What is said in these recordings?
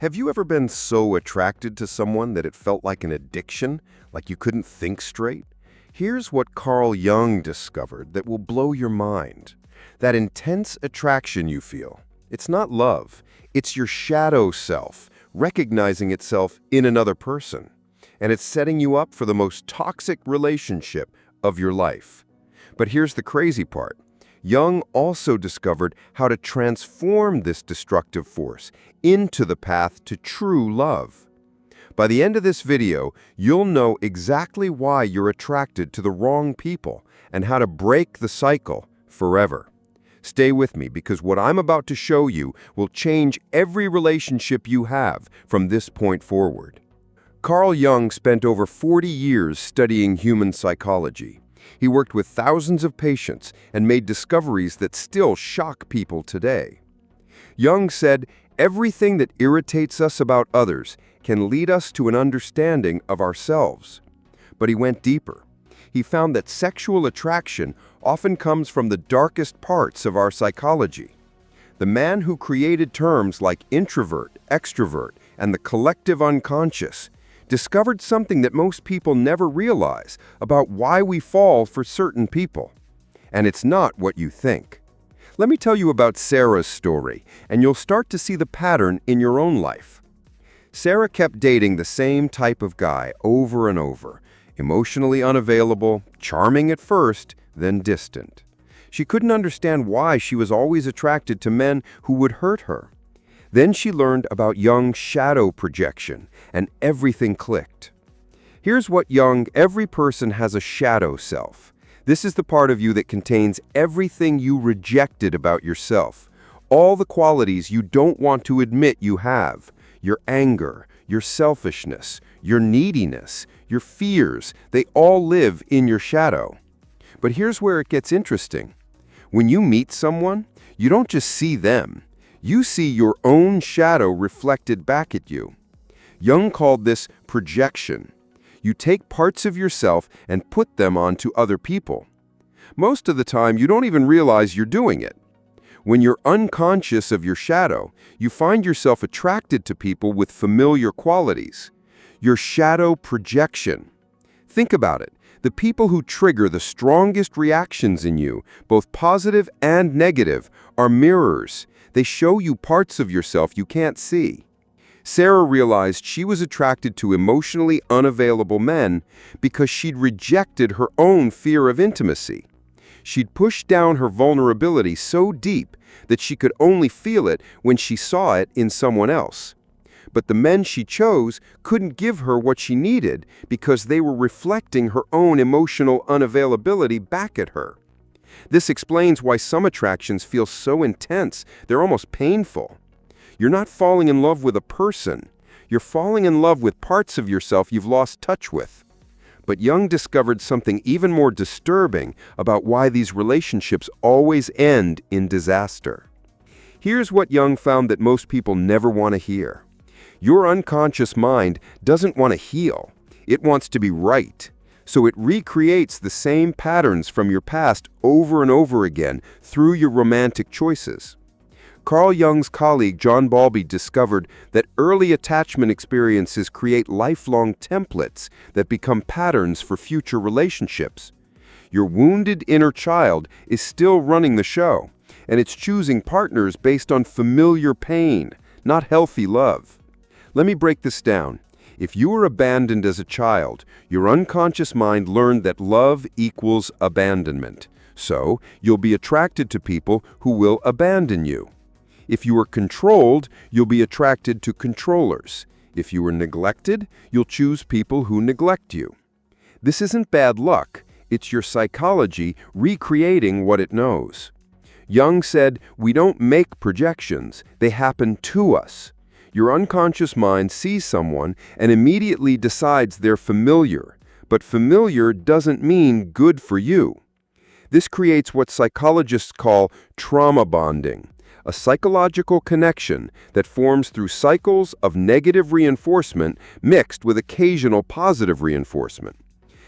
Have you ever been so attracted to someone that it felt like an addiction, like you couldn't think straight? Here's what Carl Jung discovered that will blow your mind. That intense attraction you feel, it's not love, it's your shadow self, recognizing itself in another person. And it's setting you up for the most toxic relationship of your life. But here's the crazy part. Jung also discovered how to transform this destructive force into the path to true love. By the end of this video, you'll know exactly why you're attracted to the wrong people and how to break the cycle forever. Stay with me because what I'm about to show you will change every relationship you have from this point forward. Carl Jung spent over 40 years studying human psychology. He worked with thousands of patients and made discoveries that still shock people today. Jung said, everything that irritates us about others can lead us to an understanding of ourselves. But he went deeper. He found that sexual attraction often comes from the darkest parts of our psychology. The man who created terms like introvert, extrovert, and the collective unconscious discovered something that most people never realize about why we fall for certain people. And it's not what you think. Let me tell you about Sarah's story, and you'll start to see the pattern in your own life. Sarah kept dating the same type of guy over and over, emotionally unavailable, charming at first, then distant. She couldn't understand why she was always attracted to men who would hurt her. Then she learned about Jung's shadow projection, and everything clicked. Here's what every person has a shadow self. This is the part of you that contains everything you rejected about yourself, all the qualities you don't want to admit you have, your anger, your selfishness, your neediness, your fears, they all live in your shadow. But here's where it gets interesting. When you meet someone, you don't just see them. You see your own shadow reflected back at you. Jung called this projection. You take parts of yourself and put them onto other people. Most of the time, you don't even realize you're doing it. When you're unconscious of your shadow, you find yourself attracted to people with familiar qualities. Your shadow projection. Think about it. The people who trigger the strongest reactions in you, both positive and negative, are mirrors. They show you parts of yourself you can't see. Sarah realized she was attracted to emotionally unavailable men because she'd rejected her own fear of intimacy. She'd pushed down her vulnerability so deep that she could only feel it when she saw it in someone else. But the men she chose couldn't give her what she needed because they were reflecting her own emotional unavailability back at her. This explains why some attractions feel so intense, they're almost painful. You're not falling in love with a person. You're falling in love with parts of yourself you've lost touch with. But Jung discovered something even more disturbing about why these relationships always end in disaster. Here's what Jung found that most people never want to hear. Your unconscious mind doesn't want to heal. It wants to be right. So it recreates the same patterns from your past over and over again through your romantic choices. Carl Jung's colleague John Bowlby discovered that early attachment experiences create lifelong templates that become patterns for future relationships. Your wounded inner child is still running the show, and it's choosing partners based on familiar pain, not healthy love. Let me break this down. If you were abandoned as a child, your unconscious mind learned that love equals abandonment. So, you'll be attracted to people who will abandon you. If you were controlled, you'll be attracted to controllers. If you were neglected, you'll choose people who neglect you. This isn't bad luck. It's your psychology recreating what it knows. Jung said, we don't make projections. They happen to us. Your unconscious mind sees someone and immediately decides they're familiar, but familiar doesn't mean good for you. This creates what psychologists call trauma bonding, a psychological connection that forms through cycles of negative reinforcement mixed with occasional positive reinforcement.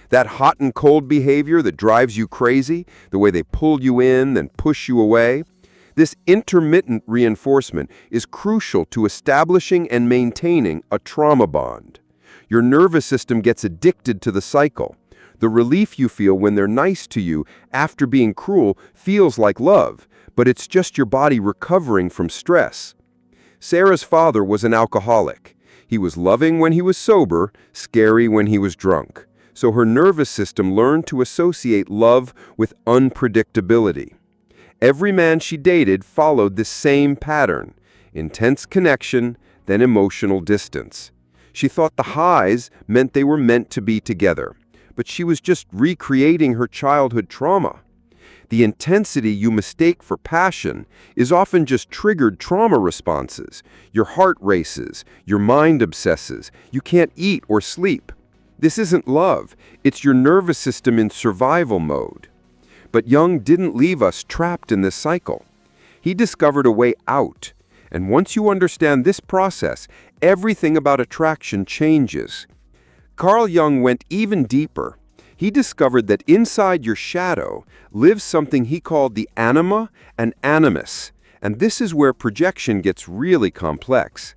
That hot and cold behavior that drives you crazy, the way they pull you in, then push you away, This intermittent reinforcement is crucial to establishing and maintaining a trauma bond. Your nervous system gets addicted to the cycle. The relief you feel when they're nice to you after being cruel feels like love, but it's just your body recovering from stress. Sarah's father was an alcoholic. He was loving when he was sober, scary when he was drunk. So her nervous system learned to associate love with unpredictability. Every man she dated followed this same pattern: intense connection, then emotional distance. She thought the highs meant they were meant to be together, but she was just recreating her childhood trauma. The intensity you mistake for passion is often just triggered trauma responses. Your heart races, your mind obsesses, you can't eat or sleep. This isn't love, it's your nervous system in survival mode. But Jung didn't leave us trapped in this cycle. He discovered a way out. And once you understand this process, everything about attraction changes. Carl Jung went even deeper. He discovered that inside your shadow lives something he called the anima and animus, and this is where projection gets really complex.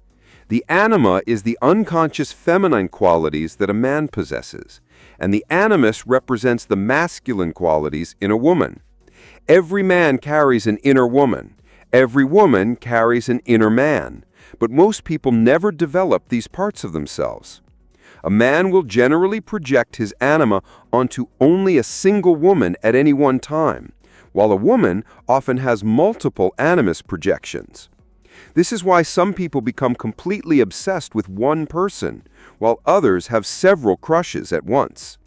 The anima is the unconscious feminine qualities that a man possesses, and the animus represents the masculine qualities in a woman. Every man carries an inner woman. Every woman carries an inner man, but most people never develop these parts of themselves. A man will generally project his anima onto only a single woman at any one time, while a woman often has multiple animus projections. This is why some people become completely obsessed with one person, while others have several crushes at once.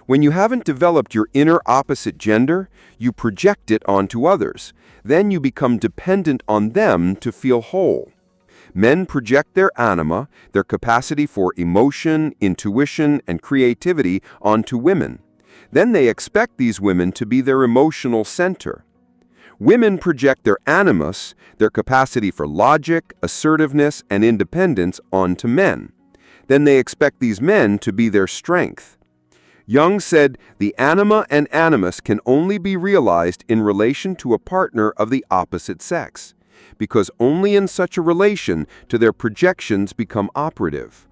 When you haven't developed your inner opposite gender, you project it onto others. Then you become dependent on them to feel whole. Men project their anima, their capacity for emotion, intuition, and creativity onto women. Then they expect these women to be their emotional center. Women project their animus, their capacity for logic, assertiveness, and independence onto men. Then they expect these men to be their strength. Jung said the anima and animus can only be realized in relation to a partner of the opposite sex, because only in such a relation do their projections become operative.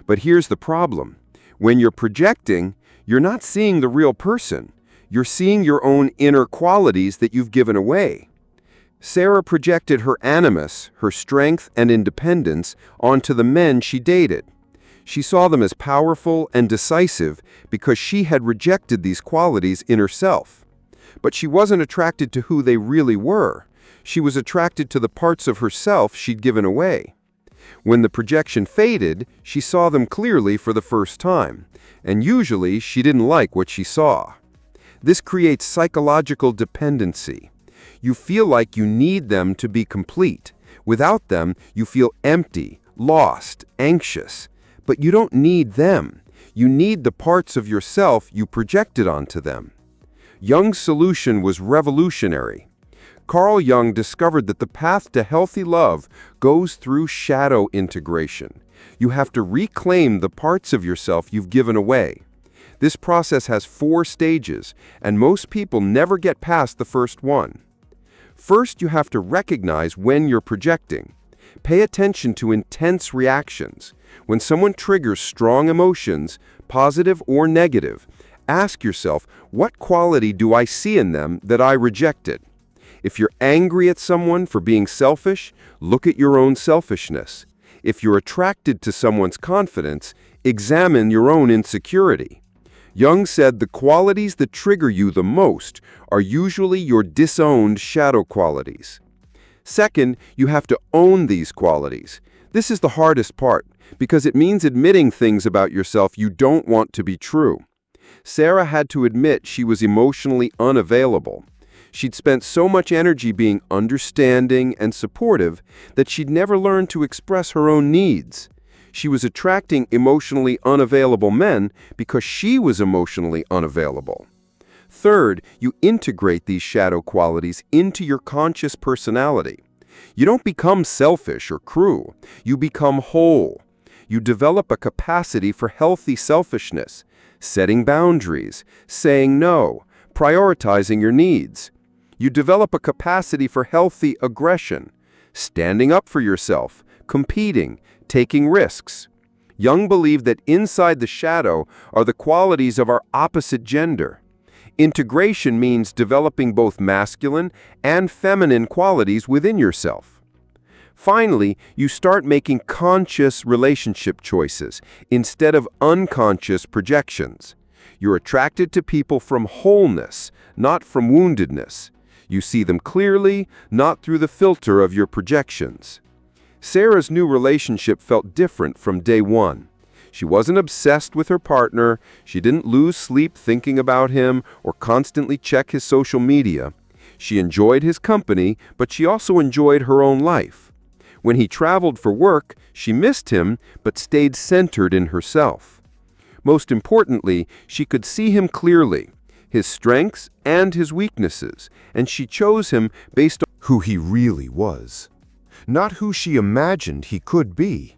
But here's the problem. When you're projecting, you're not seeing the real person. You're seeing your own inner qualities that you've given away. Sarah projected her animus, her strength and independence, onto the men she dated. She saw them as powerful and decisive because she had rejected these qualities in herself. But she wasn't attracted to who they really were. She was attracted to the parts of herself she'd given away. When the projection faded, she saw them clearly for the first time, and usually she didn't like what she saw. This creates psychological dependency. You feel like you need them to be complete. Without them, you feel empty, lost, anxious. But you don't need them. You need the parts of yourself you projected onto them. Jung's solution was revolutionary. Carl Jung discovered that the path to healthy love goes through shadow integration. You have to reclaim the parts of yourself you've given away. This process has 4 stages, and most people never get past the first one. First, you have to recognize when you're projecting. Pay attention to intense reactions. When someone triggers strong emotions, positive or negative, ask yourself, what quality do I see in them that I rejected? If you're angry at someone for being selfish, look at your own selfishness. If you're attracted to someone's confidence, examine your own insecurity. Jung said the qualities that trigger you the most are usually your disowned shadow qualities. Second, you have to own these qualities. This is the hardest part, because it means admitting things about yourself you don't want to be true. Sarah had to admit she was emotionally unavailable. She'd spent so much energy being understanding and supportive that she'd never learned to express her own needs. She was attracting emotionally unavailable men because she was emotionally unavailable. Third, you integrate these shadow qualities into your conscious personality. You don't become selfish or cruel. You become whole. You develop a capacity for healthy selfishness, setting boundaries, saying no, prioritizing your needs. You develop a capacity for healthy aggression, standing up for yourself, competing, taking risks. Jung believed that inside the shadow are the qualities of our opposite gender. Integration means developing both masculine and feminine qualities within yourself. Finally, you start making conscious relationship choices instead of unconscious projections. You're attracted to people from wholeness, not from woundedness. You see them clearly, not through the filter of your projections. Sarah's new relationship felt different from day one. She wasn't obsessed with her partner, she didn't lose sleep thinking about him or constantly check his social media. She enjoyed his company, but she also enjoyed her own life. When he traveled for work, she missed him, but stayed centered in herself. Most importantly, she could see him clearly, his strengths and his weaknesses, and she chose him based on who he really was, not who she imagined he could be.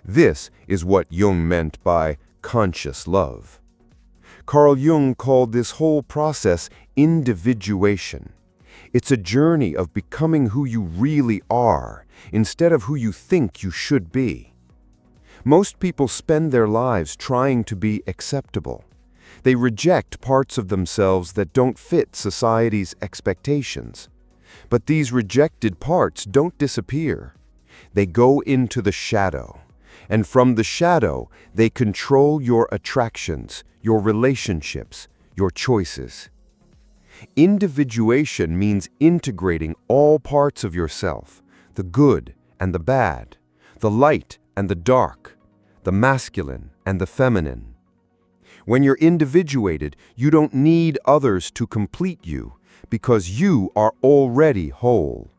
This is what Jung meant by conscious love. Carl Jung called this whole process individuation. It's a journey of becoming who you really are, instead of who you think you should be. Most people spend their lives trying to be acceptable. They reject parts of themselves that don't fit society's expectations. But these rejected parts don't disappear. They go into the shadow. And from the shadow, they control your attractions, your relationships, your choices. Individuation means integrating all parts of yourself, the good and the bad, the light and the dark, the masculine and the feminine. When you're individuated, you don't need others to complete you because you are already whole.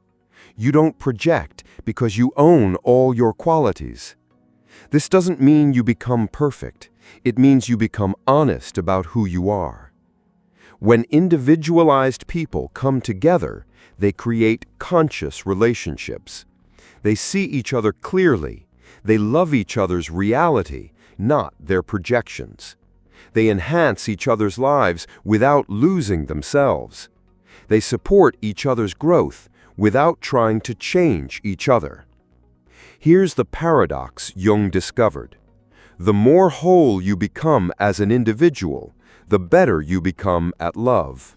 You don't project because you own all your qualities. This doesn't mean you become perfect. It means you become honest about who you are. When individualized people come together, they create conscious relationships. They see each other clearly. They love each other's reality, not their projections. They enhance each other's lives without losing themselves. They support each other's growth without trying to change each other. Here's the paradox Jung discovered. The more whole you become as an individual, the better you become at love.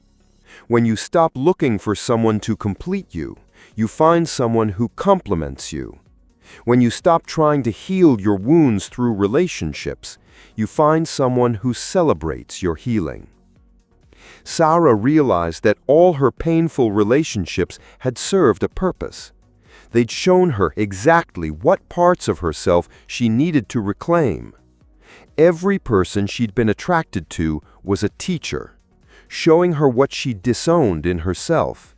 When you stop looking for someone to complete you, you find someone who complements you. When you stop trying to heal your wounds through relationships, you find someone who celebrates your healing. Sarah realized that all her painful relationships had served a purpose. They'd shown her exactly what parts of herself she needed to reclaim. Every person she'd been attracted to was a teacher, showing her what she disowned in herself.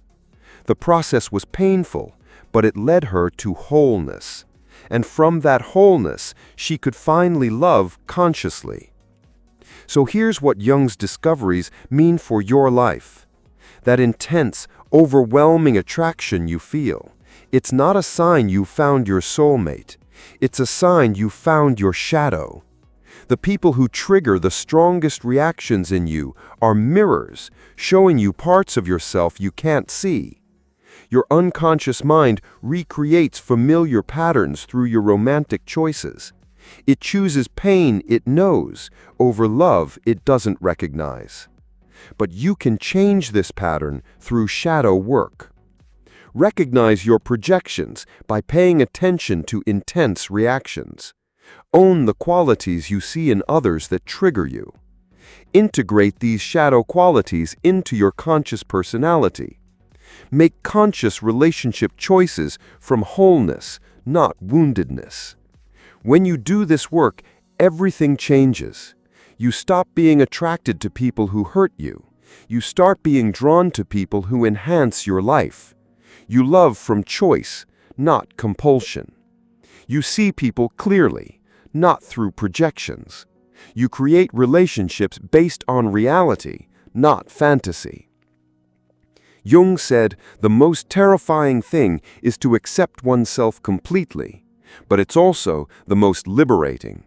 The process was painful, but it led her to wholeness. And from that wholeness, she could finally love consciously. So here's what Jung's discoveries mean for your life. That intense, overwhelming attraction you feel, it's not a sign you found your soulmate. It's a sign you found your shadow. The people who trigger the strongest reactions in you are mirrors, showing you parts of yourself you can't see. Your unconscious mind recreates familiar patterns through your romantic choices. It chooses pain it knows over love it doesn't recognize. But you can change this pattern through shadow work. Recognize your projections by paying attention to intense reactions. Own the qualities you see in others that trigger you. Integrate these shadow qualities into your conscious personality. Make conscious relationship choices from wholeness, not woundedness. When you do this work, everything changes. You stop being attracted to people who hurt you. You start being drawn to people who enhance your life. You love from choice, not compulsion. You see people clearly, not through projections. You create relationships based on reality, not fantasy. Jung said the most terrifying thing is to accept oneself completely, but it's also the most liberating.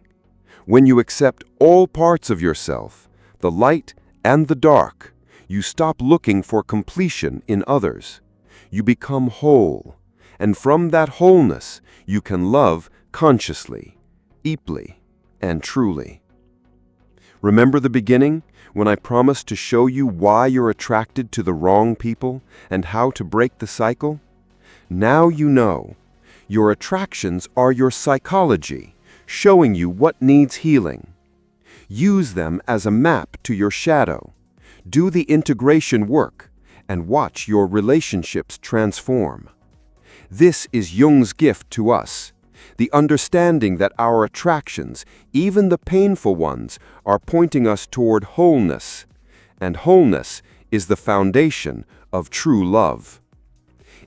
When you accept all parts of yourself, the light and the dark, You stop looking for completion in others. You become whole. And from that wholeness, you can love consciously, deeply, and truly. Remember the beginning, when I promised to show you why you're attracted to the wrong people and how to break the cycle? Now you know. Your attractions are your psychology, showing you what needs healing. Use them as a map to your shadow. Do the integration work, and watch your relationships transform. This is Jung's gift to us, the understanding that our attractions, even the painful ones, are pointing us toward wholeness, and wholeness is the foundation of true love.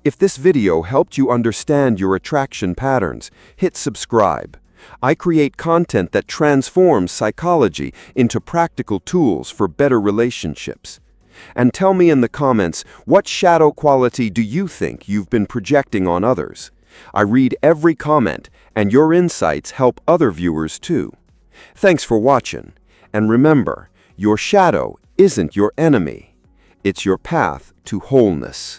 If this video helped you understand your attraction patterns, hit subscribe. I create content that transforms psychology into practical tools for better relationships. And tell me in the comments, what shadow quality do you think you've been projecting on others? I read every comment, and your insights help other viewers too. Thanks for watching, and remember, your shadow isn't your enemy. It's your path to wholeness.